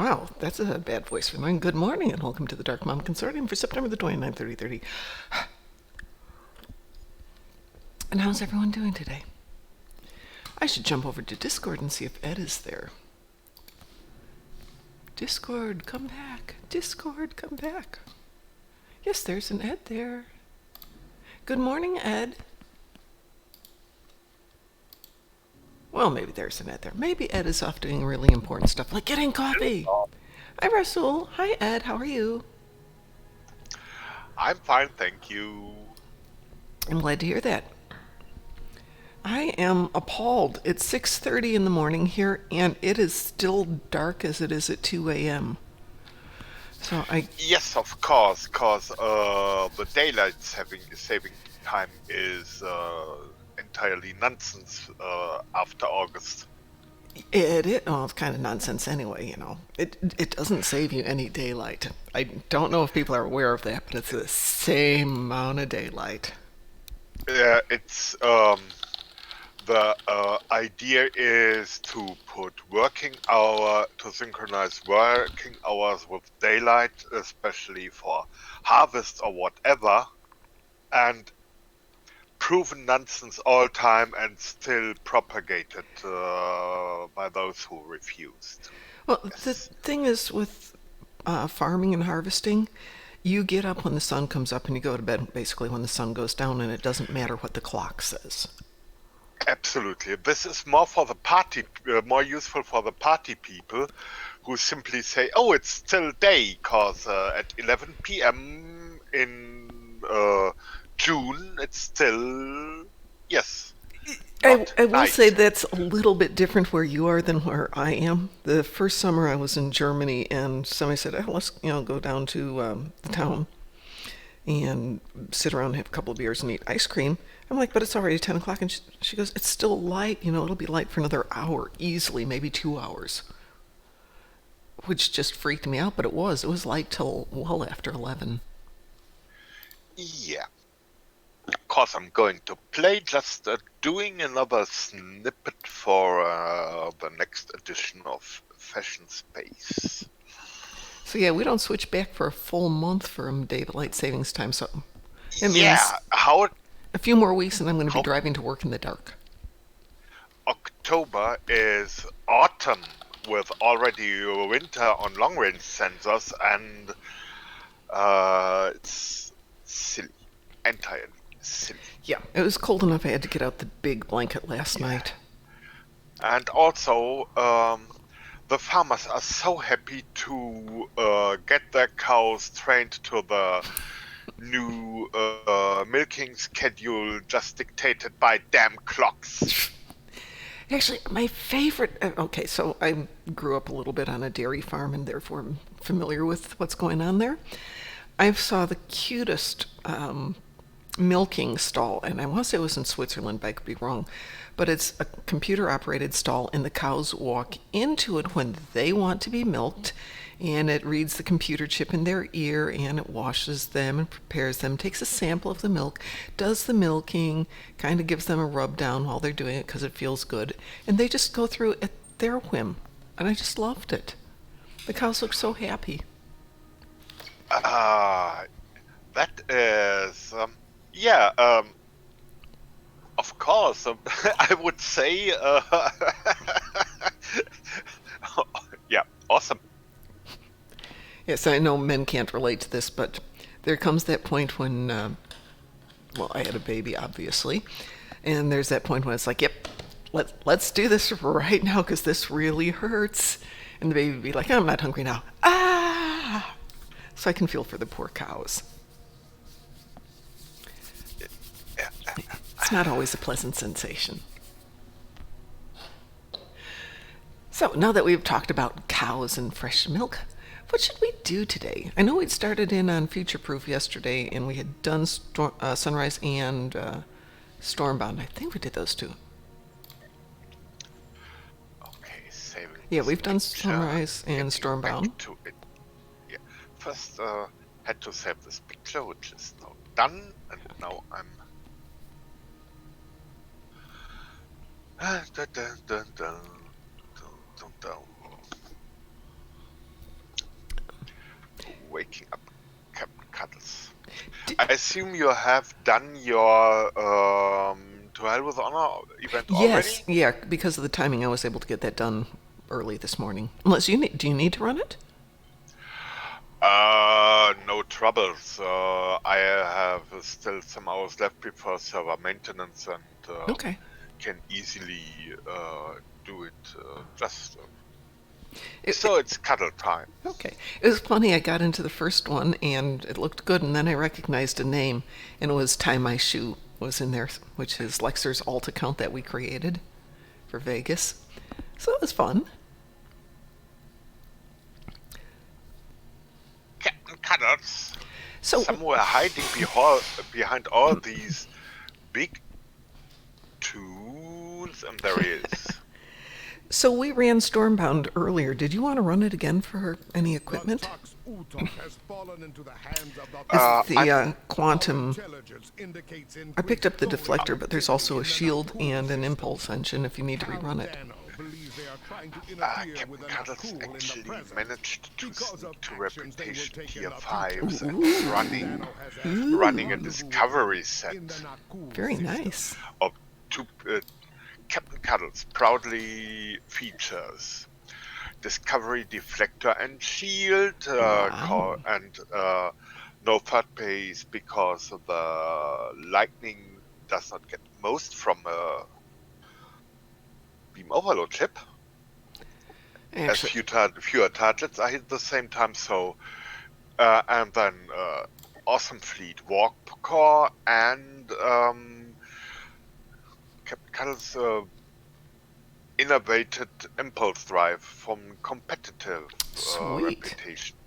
Wow, that's a bad voice for mine. Good morning and welcome to the Dark Mom Consortium for September the 29th, 3030. And how's everyone doing today? I should jump over to Discord and see if Ed is there. Discord, come back. Discord, come back. Yes, there's an Ed there. Good morning, Ed. Well, maybe there's an Ed there. Maybe Ed is off doing really important stuff, like getting coffee. Hi, Rasul. Hi, Ed. How are you? I'm fine, thank you. I'm glad to hear that. I am appalled. It's 6:30 in the morning here, and it is still dark as it is at 2 a.m. So Yes, of course, cause the daylight saving time is entirely nonsense after August. it's kind of nonsense anyway, you know. It doesn't save you any daylight. I don't know if people are aware of that, but it's the same amount of daylight. It's the idea is to synchronize working hours with daylight, especially for harvest or whatever, and proven nonsense all time and still propagated by those who refused. Well, the Yes, thing is with farming and harvesting, you get up when the sun comes up and you go to bed basically when the sun goes down, and it doesn't matter what the clock says. absolutely. This is more for the party, more useful for the party people who simply say, "Oh, it's still day," because at 11 p.m. in June, it's still yes, not I will say night. that's a little bit different where you are than where I am. The first summer I was in Germany, and somebody said, "Oh, let's go down to the town and sit around and have a couple of beers and eat ice cream." I'm like, "But it's already 10 o'clock," and she goes, "It's still light. It'll be light for another hour, easily, maybe 2 hours," which just freaked me out. But it was light till well after 11. Yeah. Of course, I'm going to play, just doing another snippet for the next edition of Fashion Space. So yeah, we don't switch back for a full month from daylight savings time. So it means Yeah, how a few more weeks, and I'm going to be how driving to work in the dark. October is autumn with already winter on long range sensors, and it's silly, entirely silly. Yeah, it was cold enough I had to get out the big blanket last Yeah, night. and also the farmers are so happy to get their cows trained to the new milking schedule just dictated by damn clocks. Actually, my favorite. Okay, so I grew up a little bit on a dairy farm and therefore I'm familiar with what's going on there. I saw the cutest milking stall, and I want to say it was in Switzerland, but I could be wrong. But it's a computer operated stall, and the cows walk into it when they want to be milked, and it reads the computer chip in their ear, and it washes them and prepares them, takes a sample of the milk, does the milking, kind of gives them a rub down while they're doing it because it feels good, and they just go through at their whim. And I just loved it. The cows look so happy. Uh, that is, yeah, of course. I would say, yeah, awesome. Yes, I know men can't relate to this, but there comes that point when, well, I had a baby, obviously, and there's that point when it's like, yep, let's do this right now because this really hurts. And the baby would be like, I'm not hungry now. Ah! So I can feel for the poor cows. It's not always a pleasant sensation. So now that we've talked about cows and fresh milk, what should we do today? I know we'd started in on Future Proof yesterday, and we had done Sunrise and Stormbound. I think we did those two. Okay, saving Yeah, this we've done picture, Sunrise and getting back Stormbound. to it. Yeah, first had to save this picture, which is now done, and now I'm. Dun, dun, dun, dun, dun, dun, dun. assume you have done your To Hell with Honor event Yes, already? yeah, because of the timing, I was able to get that done early this morning. Unless do you need to run it? No troubles. I have still some hours left before server maintenance and Okay. can easily do it just It, so it's cuddle time. okay. It was funny. I got into the first one and it looked good, and then I recognized a name, and it was Tie My Shoe was in there, which is Lexer's alt account that we created for Vegas. So it was fun. Captain Cuddles, So somewhere hiding behind all these big tools, and there he is. so we ran Stormbound earlier. Did you want to run it again for any equipment? Has fallen into the hands of the It's the I'm quantum. intelligence indicates I picked up the increased deflector, but there's also a shield and an impulse engine if you need to Count rerun it. Dano believes they are trying to interfere Captain with the Cuddles Nakul in the actually present. managed to Because of sneak to actions they will reputation take in tier the 5s future. and is running Dano has asked running a rendezvous discovery set in the Nakul Very system. nice. of two. Captain Cuddles proudly features Discovery Deflector and Shield, Wow. and no third base because the Lightning does not get most from a Beam Overload chip, as Actually, fewer targets are hit at the same time. So, and then Awesome Fleet Warp Core and Captain Cuddles innovated impulse drive from competitive sweet. reputation.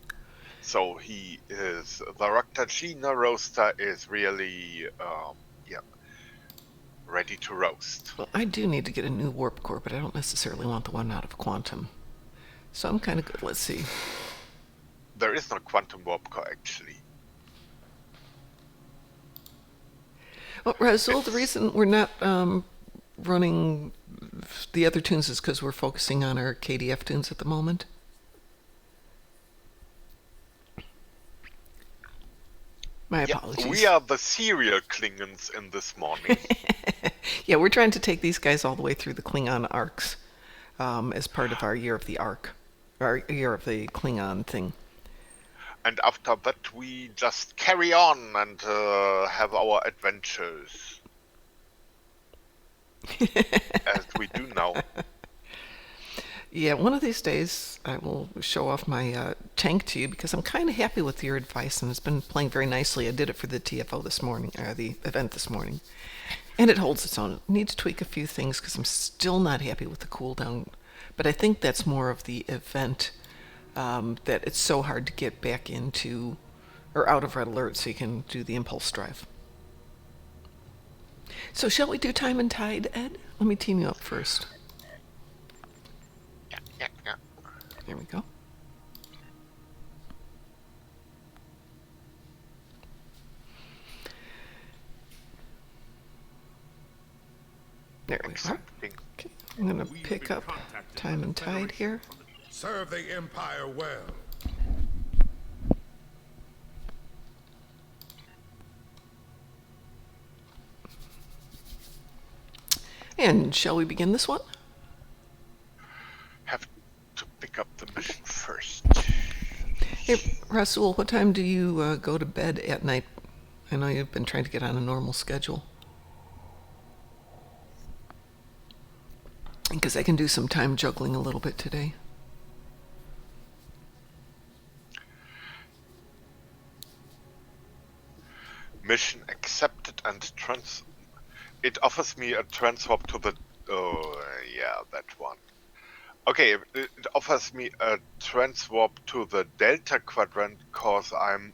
So he is the Raktajina roaster is really ready to roast. Well, I do need to get a new warp core, but I don't necessarily want the one out of quantum. So I'm kind of good. Let's see. There is no quantum warp core actually. Well, Razul, the reason we're not running the other tunes is because we're focusing on our KDF tunes at the moment. My Yeah, apologies. we are the serial Klingons in this morning. Yeah, we're trying to take these guys all the way through the Klingon arcs as part of our Year of the Arc, our Year of the Klingon thing. And after that we just carry on and have our adventures. As we do now. Yeah, one of these days I will show off my tank to you because I'm kind of happy with your advice and it's been playing very nicely. I did it for the TFO this morning, or the event this morning, and it holds its own. Need to tweak a few things because I'm still not happy with the cooldown, but I think that's more of the event that it's so hard to get back into or out of red alert so you can do the impulse drive. So shall we do Time and Tide, Ed? Let me team you up first. Yeah. There we go. There we are. Accepting. Okay, I'm going to pick up Time and Tide here. Serve the Empire well. And shall we begin this one? Have to pick up the mission first. Hey, Rasul, what time do you go to bed at night? I know you've been trying to get on a normal schedule. Because I can do some time juggling a little bit today. Mission accepted and it offers me a transwarp to the that one. Okay, it offers me a transwarp to the Delta Quadrant because I'm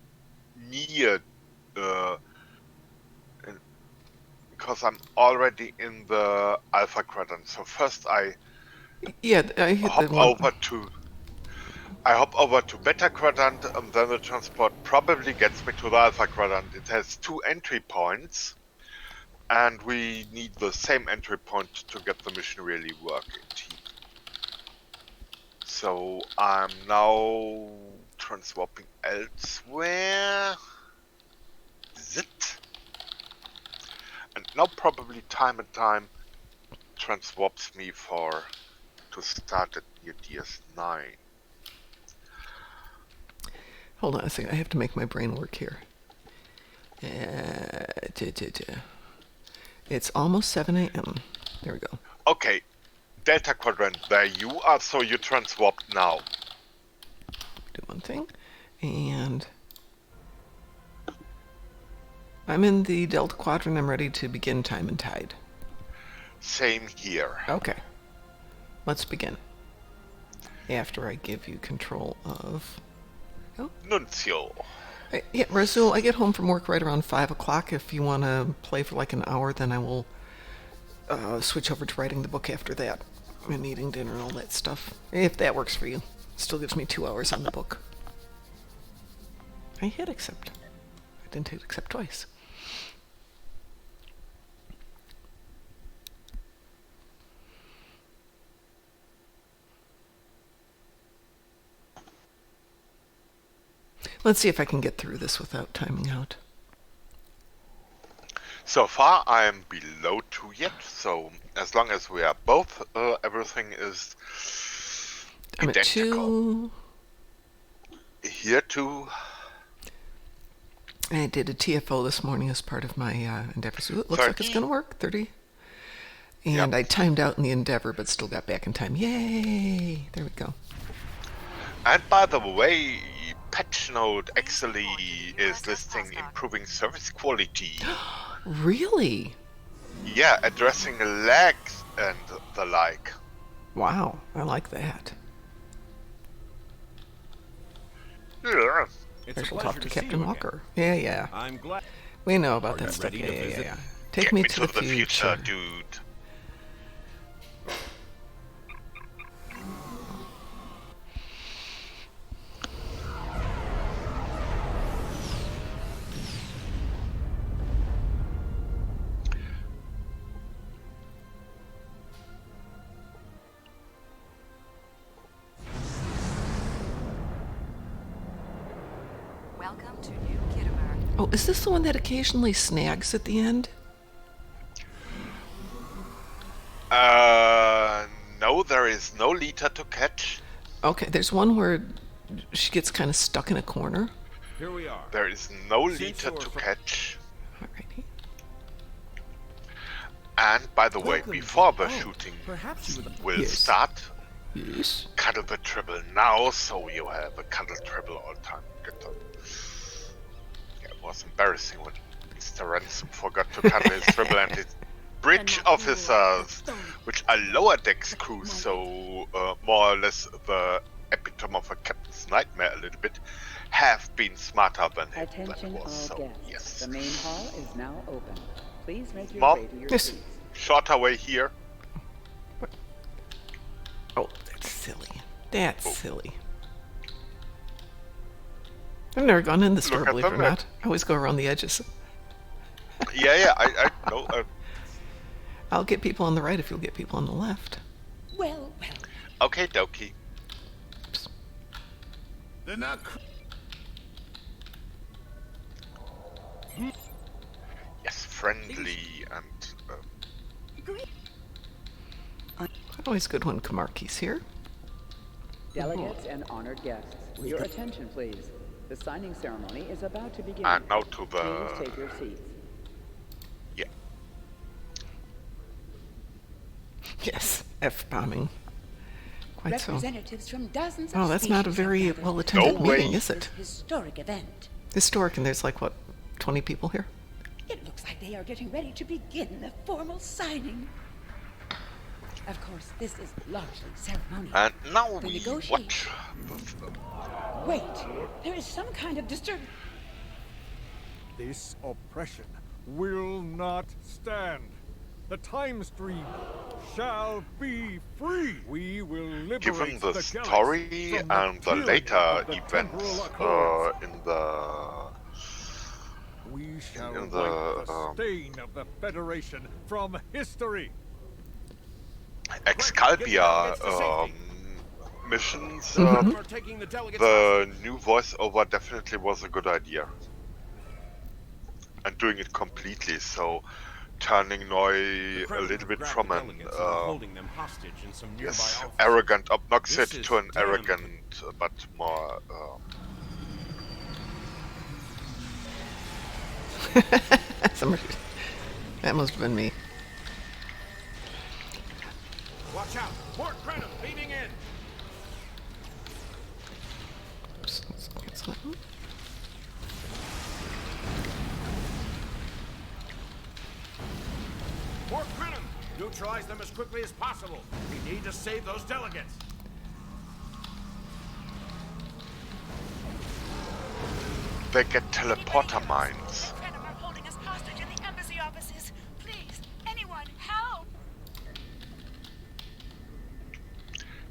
near because I'm already in the Alpha Quadrant. So first I Yeah, I hit the one. I hop over to Beta Quadrant, and then the transport probably gets me to the Alpha Quadrant. It has 2 entry points, and we need the same entry point to get the mission really working, team. So I'm now transwarping elsewhere. exit. And now probably time and time transwarps me to start at near DS9. Hold on a second. I have to make my brain work here. It's almost 7 a.m. There we go. Okay, Delta Quadrant, there you are, so you transwarped now. Do one thing. And I'm in the Delta Quadrant. I'm ready to begin Time and Tide. Same here. Okay. Let's begin. After I give you control of... Nuncio. Yeah, Razul, I get home from work right around 5 o'clock. If you want to play for like an hour, then I will switch over to writing the book after that. And eating dinner and all that stuff. If that works for you. Still gives me 2 hours on the book. I hit accept. I didn't hit accept twice. Let's see if I can get through this without timing out. So far I am below 2 yet, so as long as we are both, everything is I'm at identical. 2. Here too. I did a TFO this morning as part of my endeavor. So it looks like it's 30. going to work. 30. And I timed out in the endeavor, but still got back in time. Yay! There we go. And by the way, patch note actually is listing improving service quality. Really? Yeah, addressing lags and the like. Wow, I like that. Yeah. It's I a shall pleasure talk to to see Captain you again. Walker. Yeah. I'm glad. We know about Are that you stuff. ready to Yeah. visit? Take Get me to the future, future. dude. Welcome to New Kittimer. Oh, is this the one that occasionally snags at the end? No, there is no Lita to catch. Okay, there's one where she gets kind of stuck in a corner. Here we are. There is no Since Lita you're to fr- catch. Alrighty. And by the way, Welcome to- before the oh, shooting perhaps you would. will Yes. start, Yes. cuddle the triple now, so you have a cuddle triple all time. Get them. Yeah, it was embarrassing when Mr. Ransom forgot to cuddle his triple and his bridge officers, which are lower decks crews, so more or less the epitome of a captain's nightmare a little bit, have been smarter than him. Attention that all was so, guests. yes. The main hall is now open. Please make your Mom? way to your Yes. seats. Shorter way here. Oh, that's silly. That's silly. I've never gone in the store, Look at believe it the or map. not. I always go around the edges. Yeah, I know. I'll get people on the right if you'll get people on the left. Well. Okay, dokie. They're not. Yes, friendly and Always good when Kamarki's here. Delegates and honored guests, your attention, please. The signing ceremony is about to begin. and now to Please take the your seats. yeah. Yes, F-bombing. Quite so. Representatives from dozens Oh, of that's not a species very have gathered well-attended No meeting, way. is for it? this historic event. Historic, and there's like, what, 20 people here? It looks like they are getting ready to begin the formal signing. Of course, this is largely ceremonial. And now The we negotiation. watch. Wait, there is some kind of This oppression will not stand. The time stream shall be free. We will liberate Given the galaxy story from and the tyranny later of the events temporal accords. in the We shall in wipe the, the stain of the Federation from history. Excalibur missions, We're taking the delegates. the new voiceover definitely was a good idea. and doing it completely. So turning Noi The a Kremlin little bit grabbed from the an delegates and are holding them hostage in some nearby yes, offices. arrogant obnoxious This is to an damn arrogant but more Somebody, that must have been me. Watch out! More Krenim leading in! Oops, let's cancel that one. More Krenim! Neutralize them as quickly as possible. We need to save those delegates. they get teleporter mines. Krenim are holding us hostage in the embassy offices. Please, anyone, help!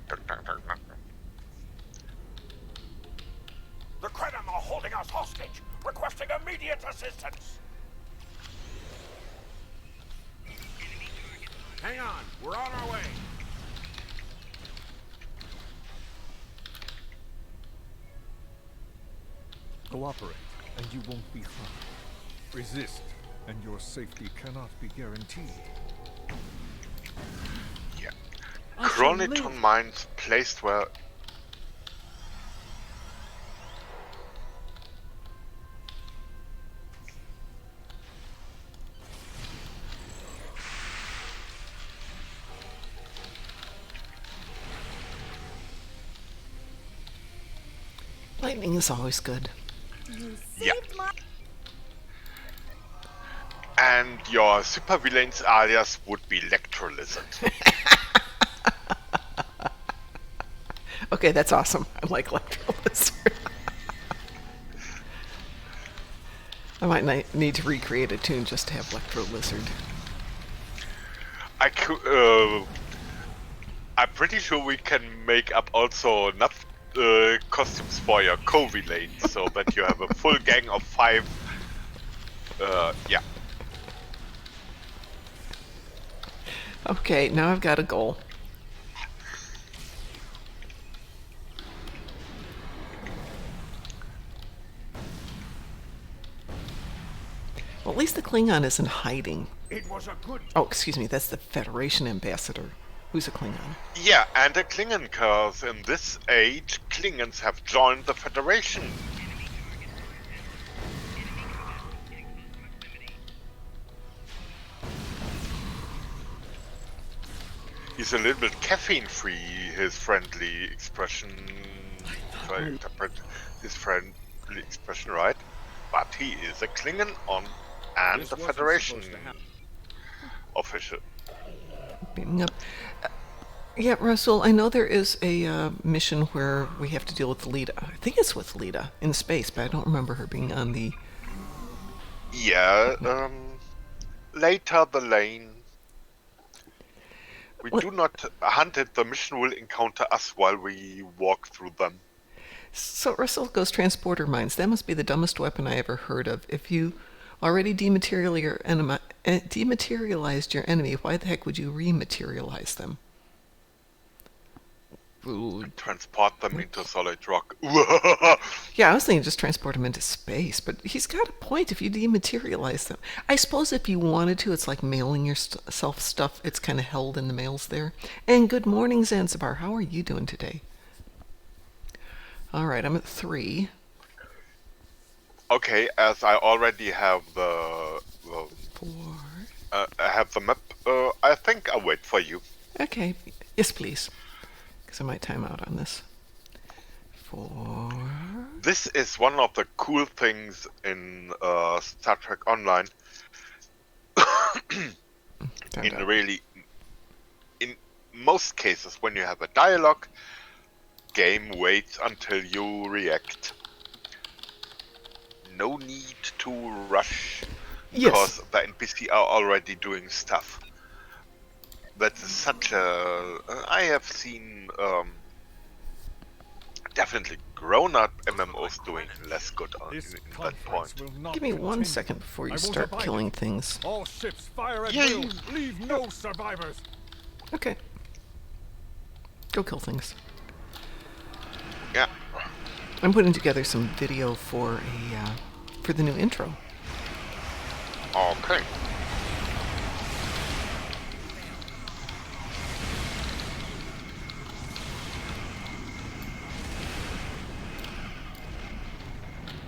The Krenim are holding us hostage, requesting immediate assistance. Hang on, we're on our way. Cooperate, and you won't be harmed. Resist, and your safety cannot be guaranteed. Yeah. I shall Chroniton live. mines placed where Lightning is always good. yeah. And your supervillains alias would be Electrolizard. Okay, that's awesome. I like Electro Lizard. I might need to recreate a tune just to have Electro Lizard. I'm pretty sure we can make up also enough costumes for your co-villain so that you have a full gang of 5. Yeah. Okay, now I've got a goal. Well, at least the Klingon isn't hiding. It was a good. Oh, excuse me, that's the Federation ambassador. Who's a Klingon? Yeah, and a Klingon, cause in this age, Klingons have joined the Federation. He's a little bit caffeine-free, his friendly expression. If I interpret his friendly expression right. But he is a Klingon and This the wasn't Federation supposed to happen. official. Beaming up. Yeah, Russell, I know there is a mission where we have to deal with Lita. I think it's with Lita in space, but I don't remember her being on the... Yeah, later the lane. We What- do not hunt it, the mission will encounter us while we walk through them. So Russell goes transporter mines. That must be the dumbest weapon I ever heard of. If you already dematerialized your enemy, why the heck would you rematerialize them? Ooh. Transport them into solid rock. Yeah, I was thinking just transport them into space, but he's got a point if you dematerialize them. I suppose if you wanted to, it's like mailing yourself stuff. It's kind of held in the mails there. And good morning, Zanzibar. How are you doing today? All right, I'm at 3. Okay, as I already have the 4. I have the map, I think I'll wait for you. Okay. Yes, please. Because I might time out on this. 4. This is one of the cool things in Star Trek Online. In most cases, when you have a dialogue, game waits until you react. No need to rush, Yes. because the NPC are already doing stuff. That is such a... I have seen definitely grown-up MMOs doing less good This in that conference point. will not Give me 1 continue. second before I you won't start abide killing it. things. All ships fire at Yay. will. Leave no survivors. Okay. Go kill things. Yeah. I'm putting together some video for the new intro. Okay.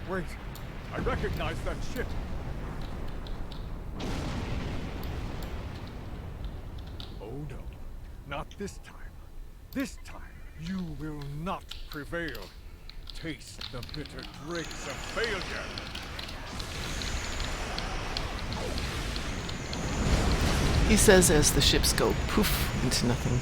Wait, I recognize that ship. Oh no, not this time. This time, you will not prevail. Taste the bitter dregs of failure. He says as the ships go poof into nothing.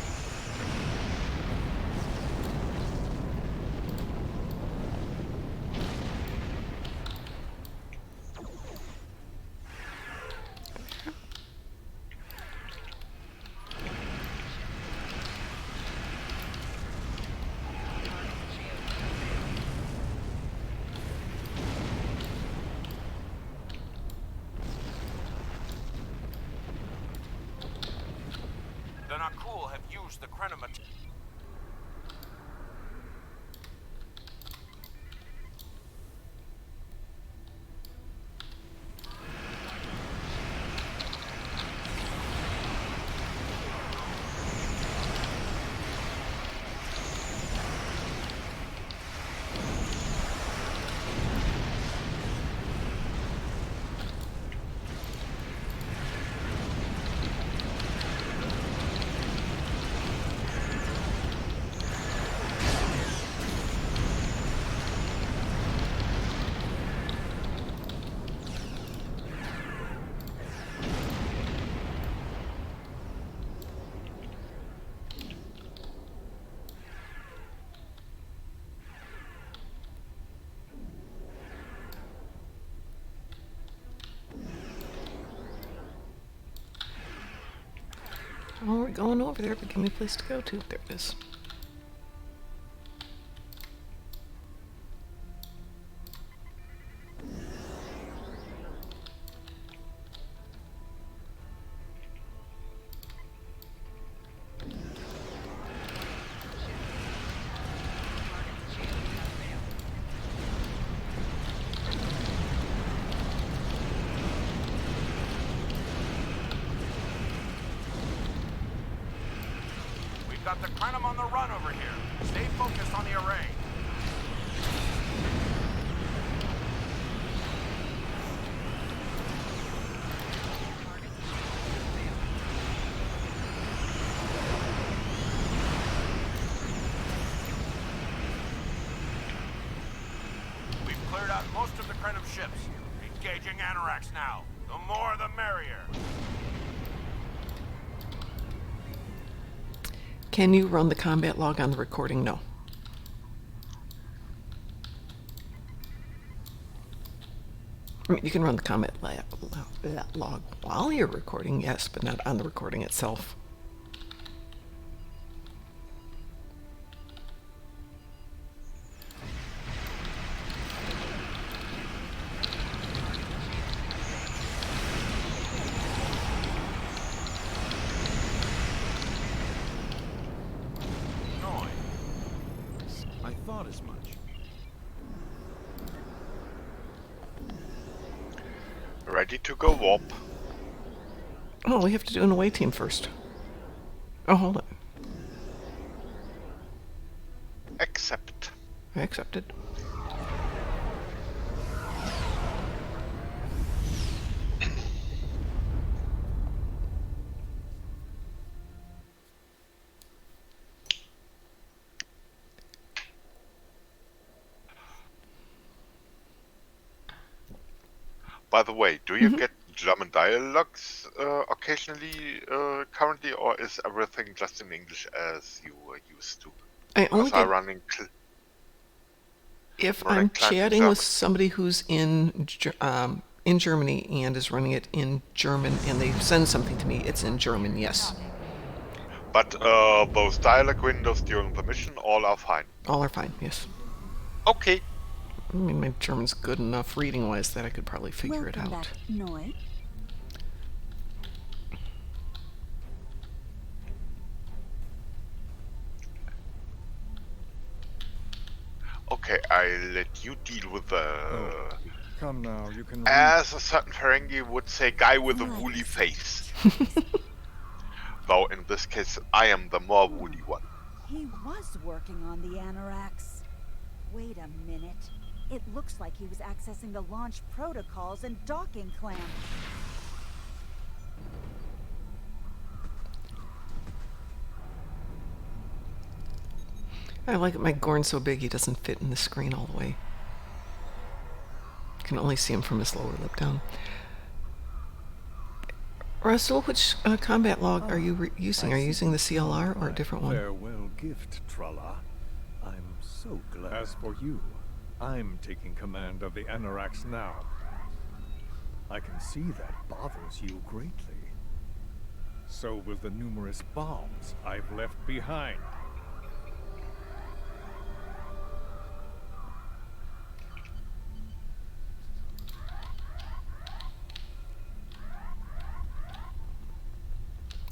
The Nakul have used the Krenamat. Oh, we're going over there, but give me a place to go to. There it is. We've got the Krenum on the run over here. Stay focused on the array. We've cleared out most of the Krenum ships. Engaging Anoraks now. The more the merrier. Can you run the combat log on the recording? No. I mean, you can run the combat log while you're recording, yes, but not on the recording itself. I thought as much. Ready to go warp. Oh, we have to do an away team first. Oh, hold on. Accept. I accepted. By the way, do you get German dialogues occasionally currently, or is everything just in English as you were used to? I only Because I'm get running if running I'm client in chatting with German. somebody who's in Germany and is running it in German, and they send something to me. It's in German, yes. But both dialog windows during the mission, all are fine. All are fine, yes. Okay. I mean, my German's good enough reading-wise that I could probably figure it Welcome out. back, Noi. Okay, I let you deal with the Come now, you can read. As a certain Ferengi would say, guy with a woolly face. Though in this case, I am the more woolly one. He was working on the Anoraks. Wait a minute. It looks like he was accessing the launch protocols and docking clamp. I like it. My Gorn's so big he doesn't fit in the screen all the way. You can only see him from his lower lip down. Russell, which combat log are you using? Are you using the CLR or a different one? Farewell gift, Tralla. I'm so glad. As for you, I'm taking command of the Anoraks now. I can see that bothers you greatly. So will the numerous bombs I've left behind.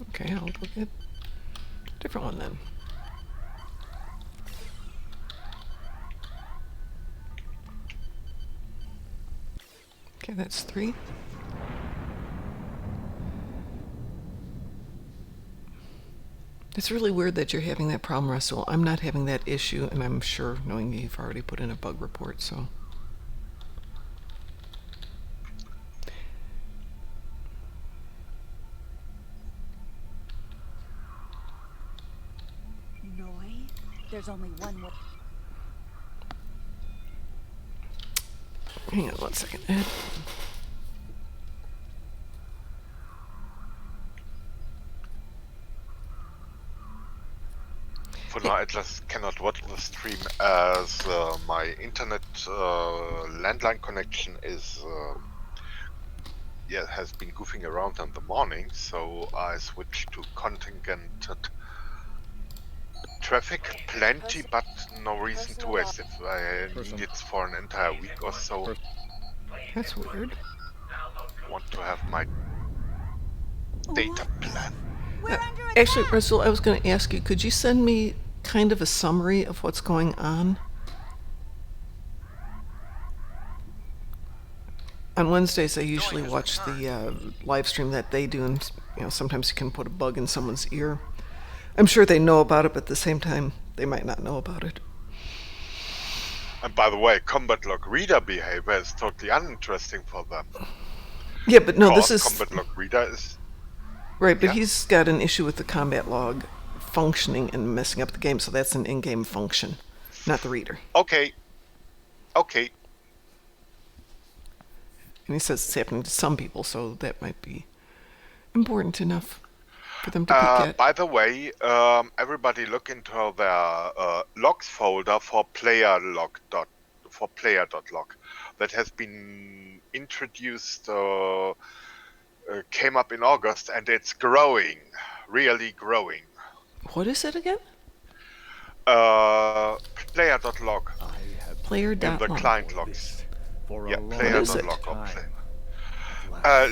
Okay, I'll go get a different one then. Okay, that's 3. It's really weird that you're having that problem, Russell. I'm not having that issue, and I'm sure, knowing you've already put in a bug report, so... Noi? There's only one way. Hang on 1 second, Ed. For now, I just cannot watch the stream as my internet landline connection is has been goofing around in the morning, so I switched to contingented traffic. Plenty, but no reason to waste if I need it for an entire week or so. That's weird. Want to have my data plan. We're under attack! Actually, Russell, I was going to ask you, could you send me kind of a summary of what's going on? On Wednesdays, I usually watch the live stream that they do, and sometimes you can put a bug in someone's ear. I'm sure they know about it, but at the same time, they might not know about it. And by the way, combat log reader behavior is totally uninteresting for them. Yeah, but no, this Because is... combat log reader is... Right, but Yeah. he's got an issue with the combat log functioning and messing up the game, so that's an in-game function, not the reader. Okay. Okay. And he says it's happening to some people, so that might be important enough for them to peek at. By the way, everybody look into their logs folder for player.log. That has been introduced, came up in August, and it's growing, really growing. What is it again? Player.log. Player In the dot client logs. For Yeah, a long is it? player.log. time.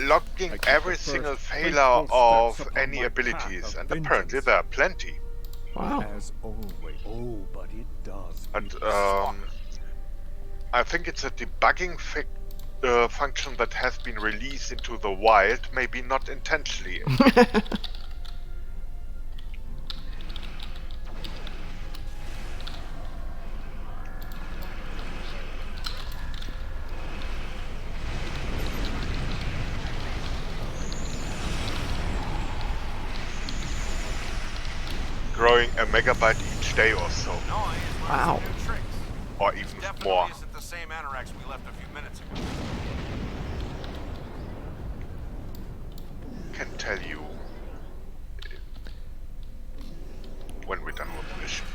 Logging I took every the first single failure faithful of steps upon any my abilities, path of and apparently vengeance. there are plenty. Wow. As always. Oh, but it does. And beat I think it's a debugging function that has been released into the wild, maybe not intentionally. Growing a megabyte each day or so, Noi is learning Wow. some new tricks. or even Definitely more. isn't the same Anoraks we left a few minutes ago. Can tell you when we're done with the mission.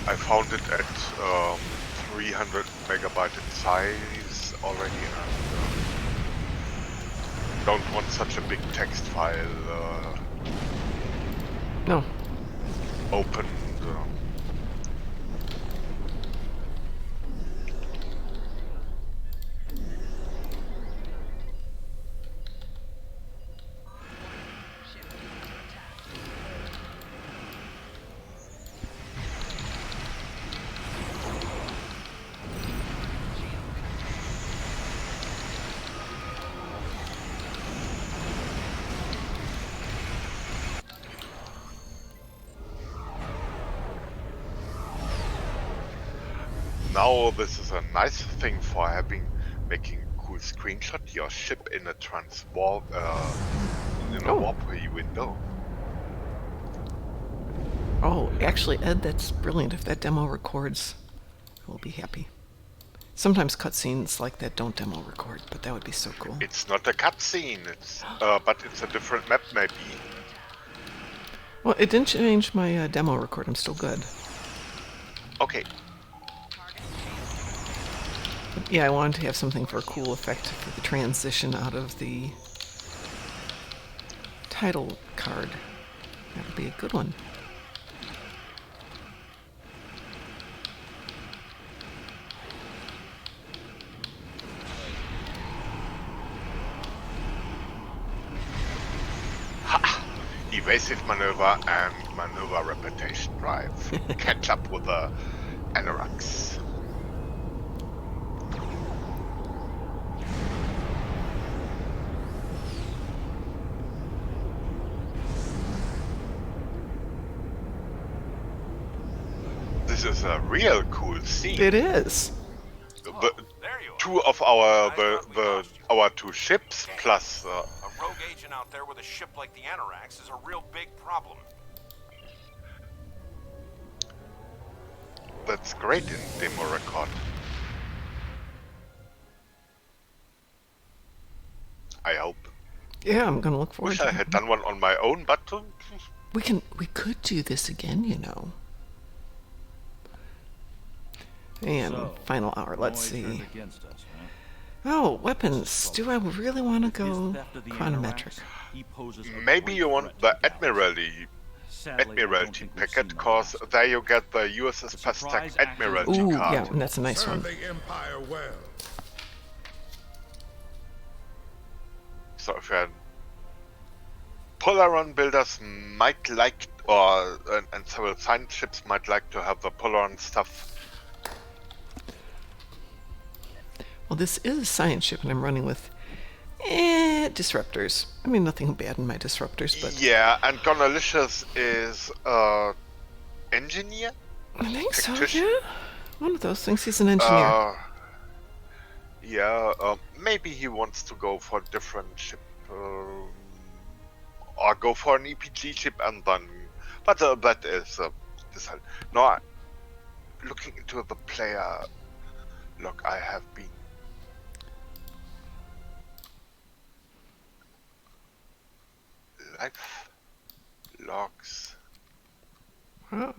I found it at 300 megabyte in size already, and don't want such a big text file No. opened. now this is a nice thing for making a cool screenshot. Your ship in a in a Oh. warpway window. Oh, actually, Ed, that's brilliant. If that demo records, we'll be happy. Sometimes cutscenes like that don't demo record, but that would be so cool. It's not a cutscene. But it's a different map, maybe. Well, it didn't change my demo record. I'm still good. Okay. But yeah, I wanted to have something for a cool effect for the transition out of the title card. That would be a good one. Evasive maneuver and maneuver reputation drive. Catch up with the Anoraks. This is a real cool scene. It is. But There you are. two of our two ships plus A rogue agent out there with a ship like the Anoraks is a real big problem. that's great in demo record. I hope. Yeah, I'm gonna look forward Wish to I it. had done one on my own, but We could do this again, you know. And So, final hour. Let's Moy turned see. against us, huh? Oh, weapons. Do I really want to With his go theft of the chronometric? Anoraks, he poses a maybe great you want threat the to the galaxy. Sadly, I don't Admiralty think we've seen packet, the cause last. there you get the USS The surprise Pastek Admiralty Ooh, card. yeah, and that's a nice Serve one. the Empire well. So if you're Polaron builders might like, and several science ships might like to have the Polaron stuff. Well, this is a science ship, and I'm running with disruptors. I mean, nothing bad in my disruptors, but Yeah, and Gonalicious is engineer. I think so. Tactician? Yeah, one of those things. He's an engineer. Maybe he wants to go for a different ship, or go for an EPG ship and then. But that is this. No, looking into the player log, I have been. Life logs. Oh.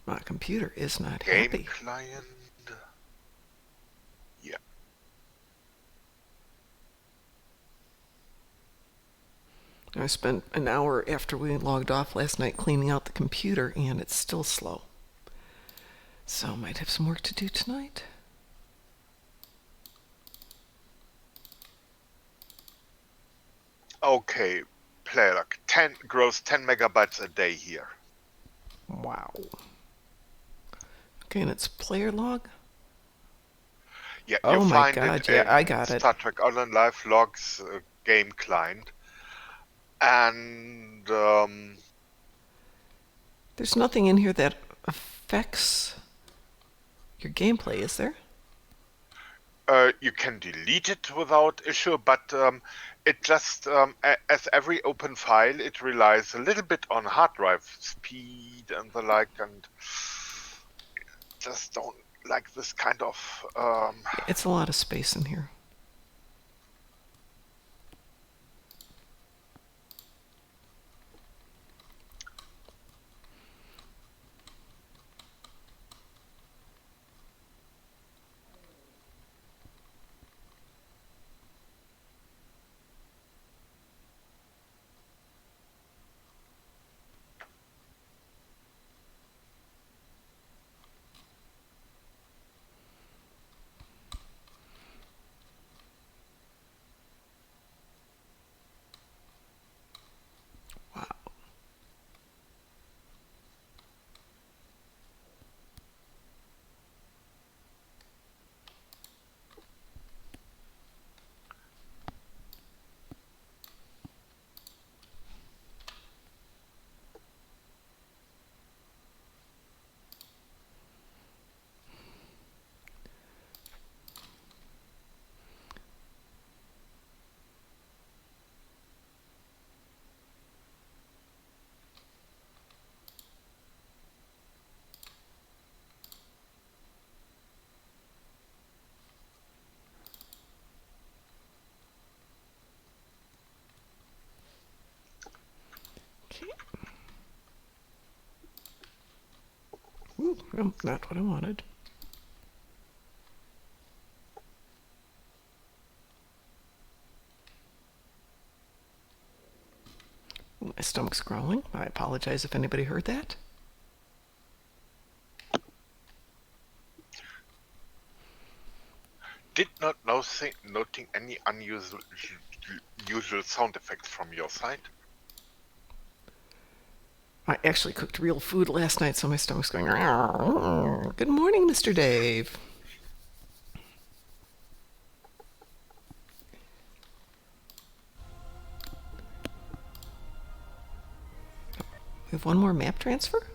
My computer is not Game happy. client. Yeah. I spent an hour after we logged off last night cleaning out the computer, and it's still slow. So I might have some work to do tonight. Okay, player log. 10 grows 10 megabytes a day here. Wow. Okay, and it's player log? Yeah, Oh you my find God, it yeah, in I got it. Star Trek Online Live Logs game client. And There's nothing in here that affects your gameplay, is there? you can delete it without issue, but it just, as every open file, it relies a little bit on hard drive speed and the like, and just don't like this kind of It's a lot of space in here. Well, not what I wanted. My stomach's growling. I apologize if anybody heard that. Did not noting any unusual sound effects from your side. I actually cooked real food last night, so my stomach's going. Good morning, Mr. Dave. We have one more map transfer?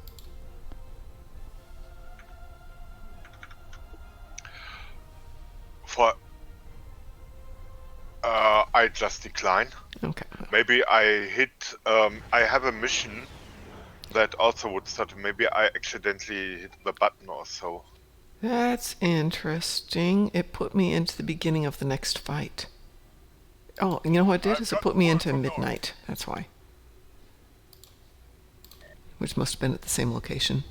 For I just decline. Okay. Maybe I hit. I have a mission that also would start. Maybe I accidentally hit the button or so. That's interesting. It put me into the beginning of the next fight. Oh, you know what it did? Is it put me into midnight. That's why. Which must have been at the same location.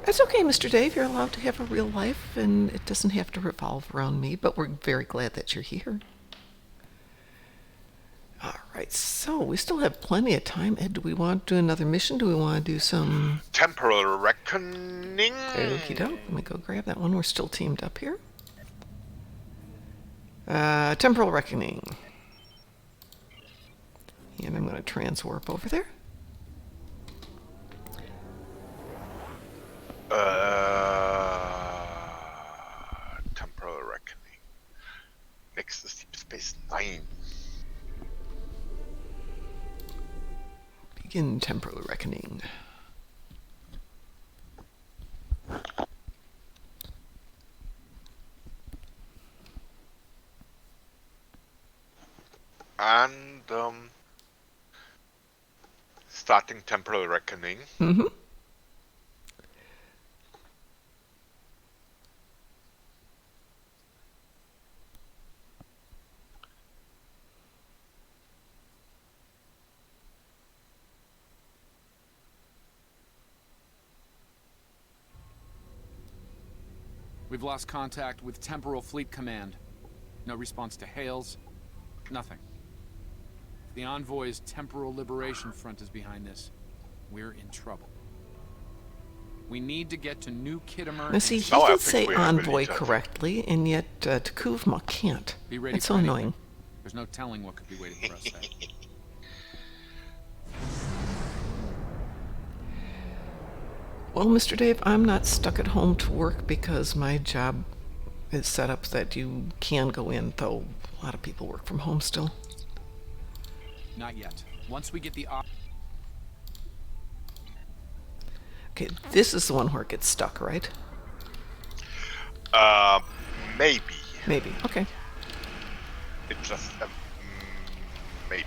That's okay, Mr. Dave. You're allowed to have a real life, and it doesn't have to revolve around me, but we're very glad that you're here. All right, so we still have plenty of time. Ed, do we want to do another mission? Do we want to do some... Temporal Reckoning? Okie doke. Let me go grab that one. We're still teamed up here. Temporal Reckoning. And I'm going to transwarp over there. Temporal Reckoning. Next is Deep Space Nine. Begin Temporal Reckoning. And starting Temporal Reckoning. Mm-hmm. We've lost contact with Temporal Fleet Command. No response to hails. Nothing. The Envoy's Temporal Liberation Front is behind this. We're in trouble. We need to get to New Khitomer. Now see, he I did think say we have envoy really correctly, and yet Takuvma can't. Be ready It's so for anything. annoying. There's no telling what could be waiting for us there. Well, Mr. Dave, I'm not stuck at home to work because my job is set up that you can go in, though a lot of people work from home still. Not yet. Once we get the Okay, this is the one where it gets stuck, right? Maybe. Maybe. Okay. It just maybe.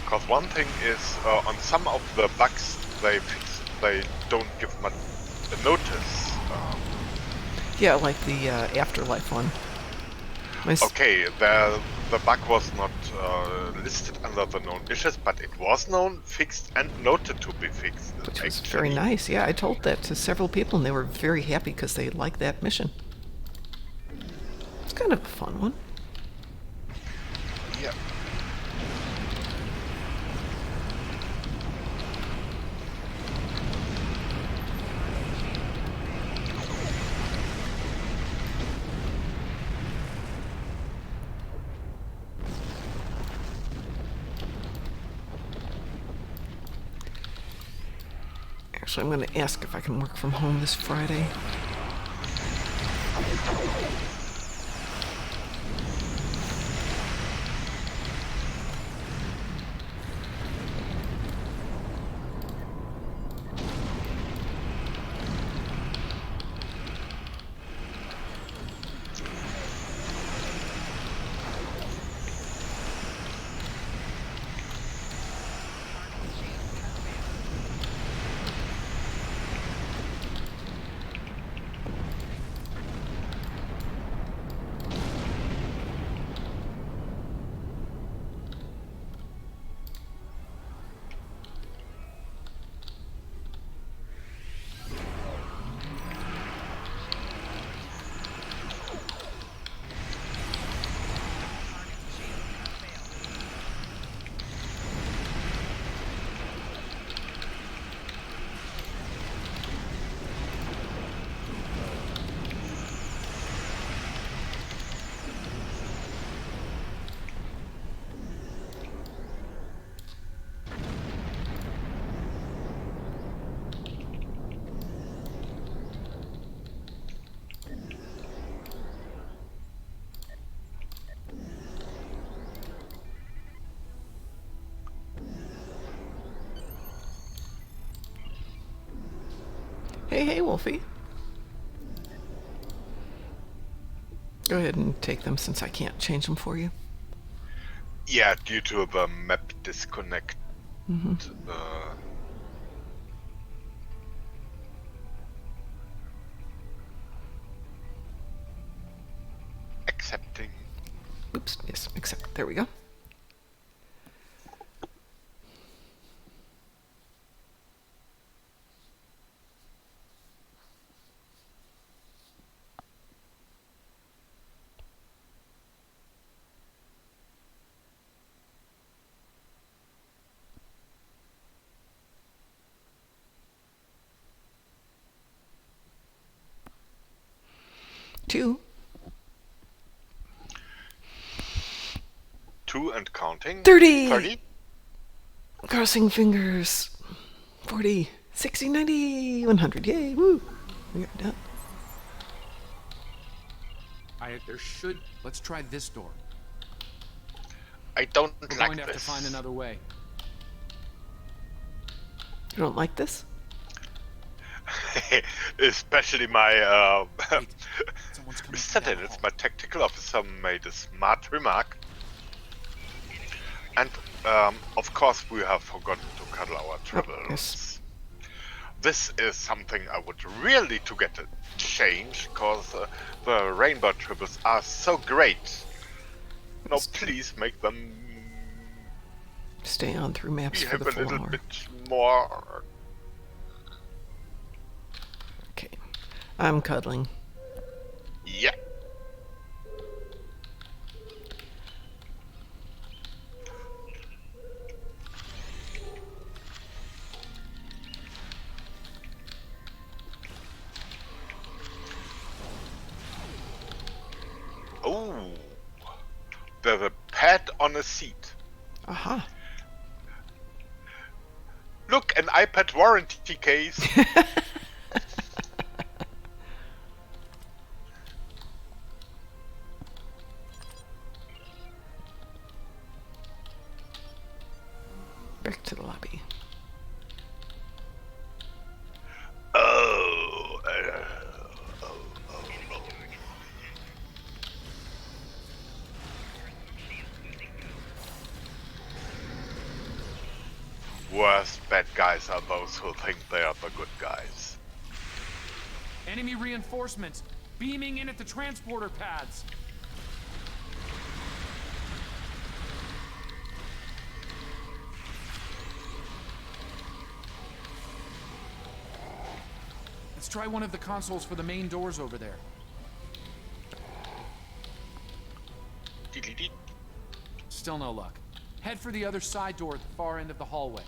Because one thing is, on some of the bugs they don't give much notice. Yeah, like the Afterlife one. Okay, the bug was not listed under the known issues, but it was known, fixed, and noted to be fixed. Which was very nice. Yeah, I told that to several people, and they were very happy because they liked that mission. It's kind of a fun one. Yeah. Actually, I'm going to ask if I can work from home this Friday. Hey, Wolfie. Go ahead and take them since I can't change them for you. Yeah, due to the map disconnect. Accepting. Oops, yes, accept. There we go. Two. 2 and counting. 30. 30. Crossing fingers. 40, 60, 90, 100. Yay, woo. We got done. There should... Let's try this door. I don't We're like going to have to this. find another way. You don't like this? Especially my Wait, someone's coming Mr. from down the Dennis, hall. my tactical officer, made a smart remark. And of course we have forgotten to cuddle our tribbles. yes. This is something I would really to get a change, because the rainbow tribbles are so great. No, please make them Stay on through maps for behave the a full little hour. bit more. Okay. I'm cuddling. Yeah. Oh, there's a pad on a seat. Aha. Look, an iPad warranty case. Back to the lobby. Oh, Worst bad guys are those who think they are the good guys. Enemy reinforcements beaming in at the transporter pads. Let's try one of the consoles for the main doors over there. Dee-dee-dee. Still no luck. Head for the other side door at the far end of the hallway.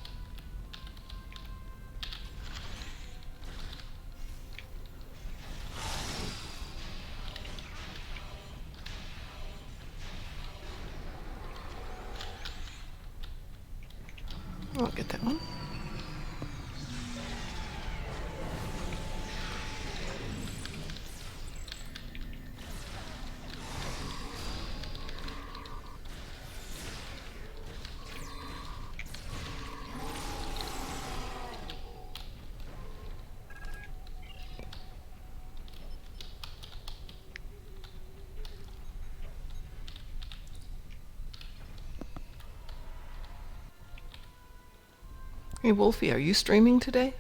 I'll get that one. Hey, Wolfie, are you streaming today?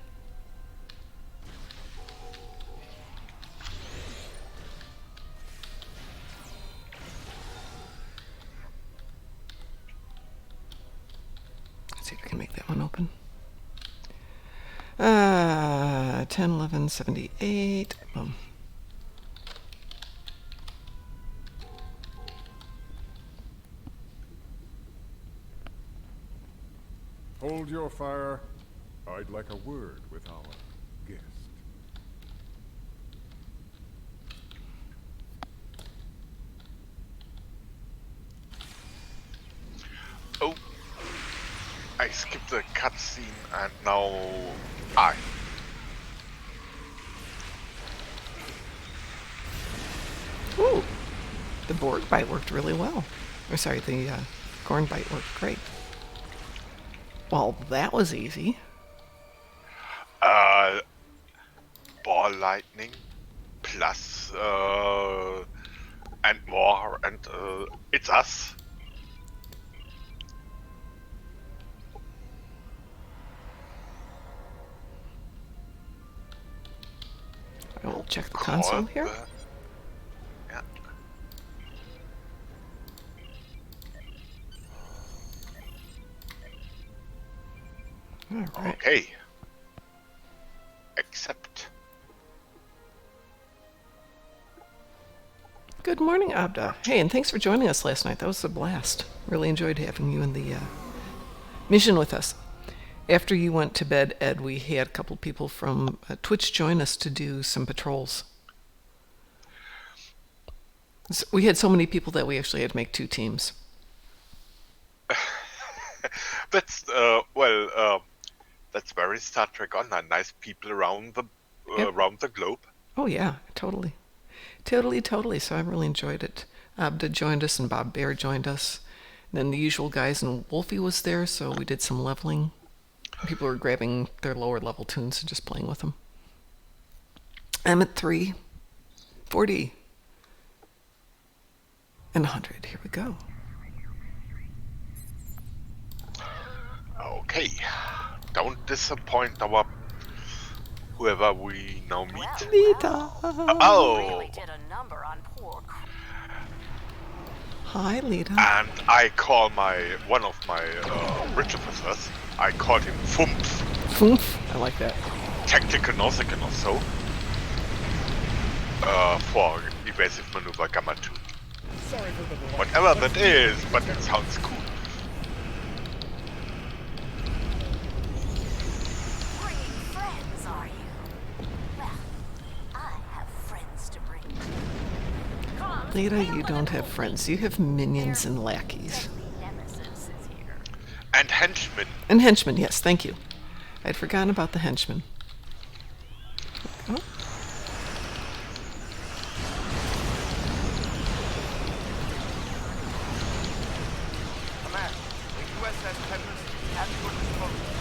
Let's see if I can make that one open. 10, 11, 78. Boom. Hold your fire. I'd like a word with our guest. Oh, I skipped the cutscene and now I. Ooh, the Borg bite worked really well. Or sorry, the corn bite worked great. Well, that was easy. ball lightning, plus and more, and it's us. I will check the console here. Yeah. All right. Okay. Accept. Good morning, Abda. Hey, and thanks for joining us last night. That was a blast. Really enjoyed having you in the mission with us. After you went to bed, Ed, we had a couple people from Twitch join us to do some patrols. So we had so many people that we actually had to make 2 teams. That's that's very Star Trek Online. Nice people around the around the globe. Oh yeah, totally. So I really enjoyed it. Abda joined us and Bob Bear joined us. And then the usual guys, and Wolfie was there, so we did some leveling. People were grabbing their lower level tunes and just playing with them. I'm at 3, 40, and 100. Here we go. Okay. Don't disappoint our whoever we now meet. Lita! Oh! Hi, Lita. And I call one of my bridge officers, I called him Fumf. Fumf. I like that. Tactical Nausicaan or so. For evasive maneuver Gamma 2. Whatever that is, but it sounds cool. Lita, you don't have friends. You have minions and lackeys. And henchmen. And henchmen, yes, thank you. I'd forgotten about the henchmen. Oh. Command, the USS Tempest at your disposal.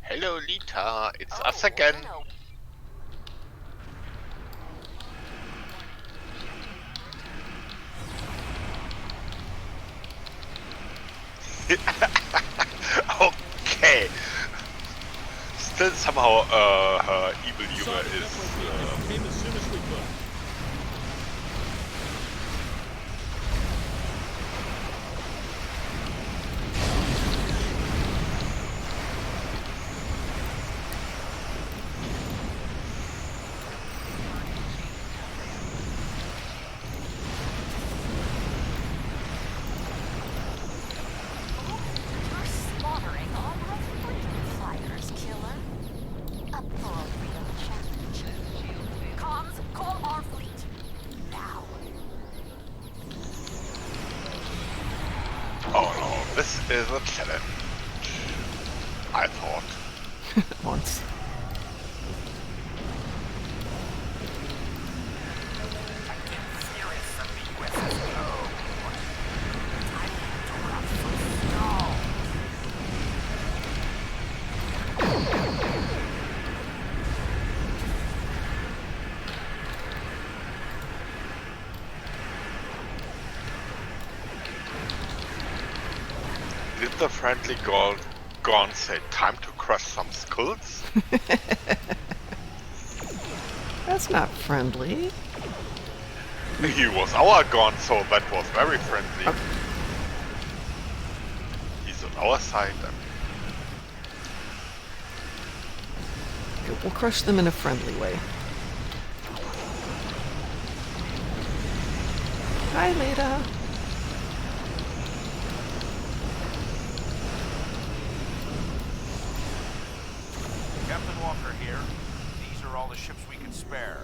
Hello, Lita. It's us again. Okay. Still somehow her evil humor is... Came as soon as we could. Oh no, this is a challenge. I thought. Once. Did the friendly Gorn say time to crush some skulls? That's not friendly. He was our Gorn, so that was very friendly. Okay. He's on our side. We'll crush them in a friendly way. Hi, Leda. Captain Walker here. These are all the ships we can spare.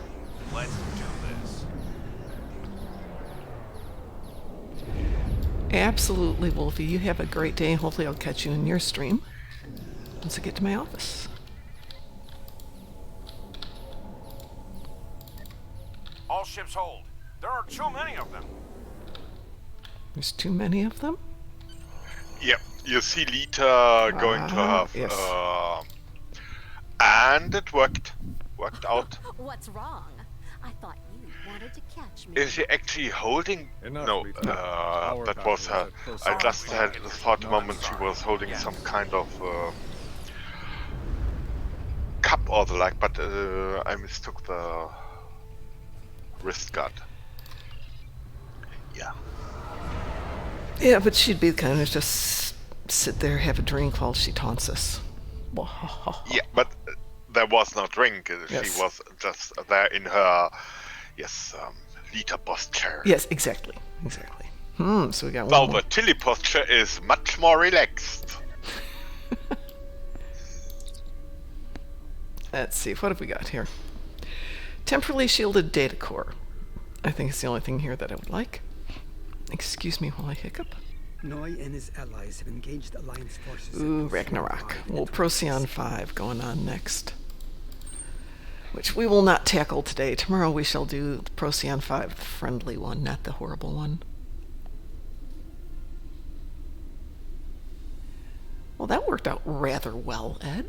Let's do this. Absolutely, Wolfie. You have a great day. Hopefully I'll catch you in your stream once I get to my office. All ships hold. There are too many of them. There's too many of them? Yeah, you see Lita going to have, yes. and it worked out. What's wrong? I thought you wanted to catch me. Is she actually holding? Enough, No, Lita. that was her. I just had thought a moment she was holding some kind of cup or the like, but I mistook the wrist guard. Yeah. Yeah, but she'd be the kind of just sit there, have a drink while she taunts us. Yeah, but there was no drink. Yes. She was just there in her, Lita posture. Yes, exactly. Exactly. So we got Well, one more. the Tilly posture is much more relaxed. Let's see, what have we got here? Temporally shielded data core. I think it's the only thing here that I would like. Excuse me while I hiccup. Noi and his allies have engaged Alliance forces. Ooh, Ragnarok. Well, Procyon 5 going on next. Which we will not tackle today. Tomorrow we shall do Procyon 5, the friendly one, not the horrible one. Well, that worked out rather well, Ed.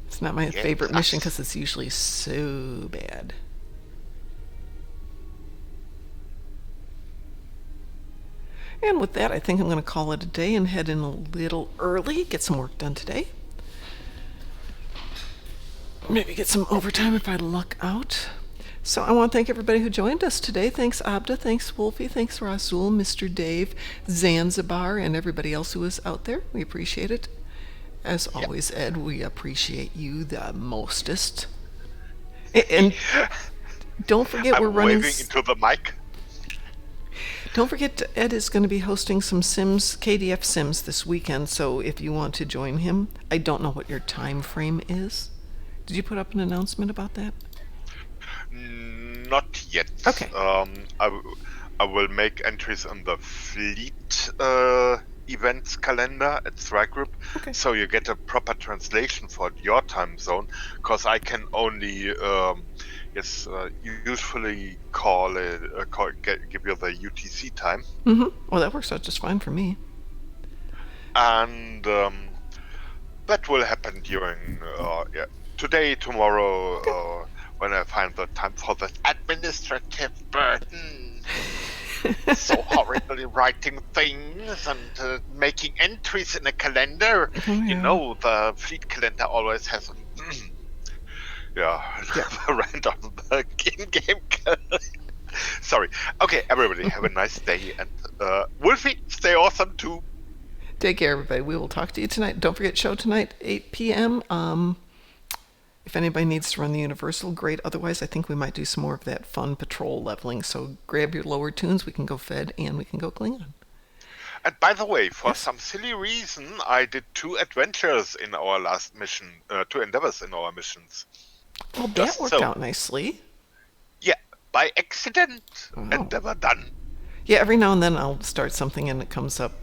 It's not my favorite mission because it's usually so bad. And with that, I think I'm going to call it a day and head in a little early, get some work done today. Maybe get some overtime if I luck out. So I want to thank everybody who joined us today. Thanks Abda, thanks Wolfie, thanks Rasul, Mr. Dave, Zanzibar, and everybody else who is out there. We appreciate it. As always, Ed, we appreciate you the mostest. And don't forget we're running... waving into the mic. Don't forget, Ed is going to be hosting some Sims, KDF Sims this weekend, so if you want to join him, I don't know what your time frame is. Did you put up an announcement about that? Not yet. Okay. I will make entries on the fleet events calendar at Strike Group, so you get a proper translation for your time zone, because I can only usually give you the UTC time. Well, that works out just fine for me. And that will happen during today, tomorrow, when I find the time for the administrative burden. So horribly writing things and making entries in a calendar. You know, the fleet calendar always has random in-game calendar. Sorry. Okay, everybody, have a nice day, and Wolfie, stay awesome too. Take care, everybody. We will talk to you tonight. Don't forget, show tonight, 8 p.m. If anybody needs to run the Universal, great. Otherwise, I think we might do some more of that fun patrol leveling. So grab your lower tunes. We can go Fed and we can go Klingon. And by the way, for some silly reason, I did 2 adventures in our last mission, 2 endeavors in our missions. Well, that worked out nicely. Yeah, by accident. Endeavor done. Yeah, every now and then I'll start something and it comes up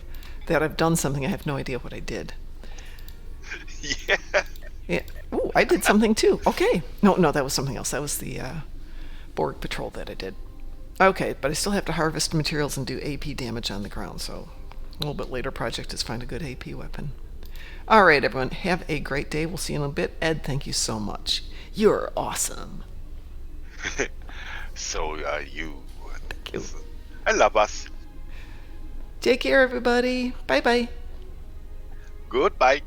that I've done something. I have no idea what I did. Yeah. Ooh, I did something too. Okay. No, that was something else. That was the Borg patrol that I did. Okay, but I still have to harvest materials and do AP damage on the ground, so a little bit later project is find a good AP weapon. All right, everyone. Have a great day. We'll see you in a bit. Ed, thank you so much. You're awesome. So are you. Thank you. I love us. Take care, everybody. Bye-bye. Goodbye.